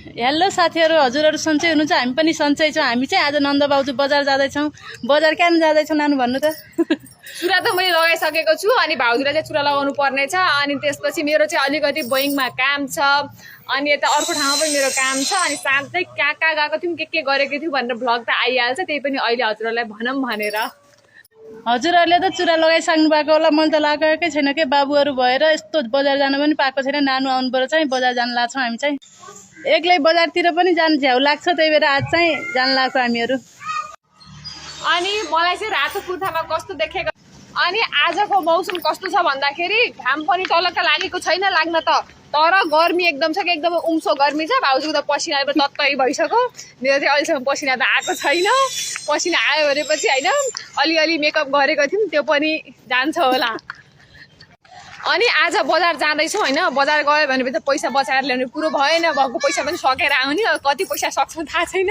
Hello साथीहरू, हजुरहरू सन्चै हुनुहुन्छ? हामी पनि सन्चै छौँ। हामी चाहिँ आज नन्द बाउजू बजार जाँदैछौँ। बजार कहाँ जाँदैछौँ नानु भन्नु त? चुरा त मैले लगाइसकेको छु अनि भाउजूलाई चाहिँ चुरा लगाउनु पर्ने छ। अनि त्यसपछि मेरो चाहिँ अलिकति बोइङमा काम छ अनि यता अर्को ठाउँमा पनि मेरो काम छ। अनि साँझै कहाँ कहाँ गएको थियौँ के गरेको थियौँ भनेर भ्लग त आइहाल्छ। त्यही पनि अहिले हजुरहरूलाई भनौँ भनेर। हजुरहरूले त चुरा लगाइसक्नु भएको होला, मैले त लगाएकै छैन के। बाबुहरू भएर यस्तो बजार जानु पनि पाएको छैन। नानु आउनुबाट चाहिँ बजार जान लाग्छौँ हामी चाहिँ। एक्लै बजारतिर पनि जानु झ्याउ लाग्छ, त्यही भएर आज चाहिँ जान लाग्छौँ हामीहरू। अनि मलाई चाहिँ रातो कुर्तामा कस्तो देखेको अनि आजको मौसम कस्तो छ भन्दाखेरि घाम पनि टलक्क लागेको छैन लाग्न त, तर गर्मी एकदम छ कि एकदम उम्सो गर्मी छ। भाउजूको त पसिना तत्तै भइसक्यो। मेरो चाहिँ अहिलेसम्म पसिना त आएको छैन। पसिना आयो भनेपछि होइन अलिअलि मेकअप गरेको थियौँ त्यो पनि जान्छ होला। अनि आज बजार जाँदैछौँ होइन। बजार गयो भने त पैसा बचाएर ल्याउने कुरो भएन। भएको पैसा पनि सकेर आउने, कति पैसा सक्छौँ थाहा छैन।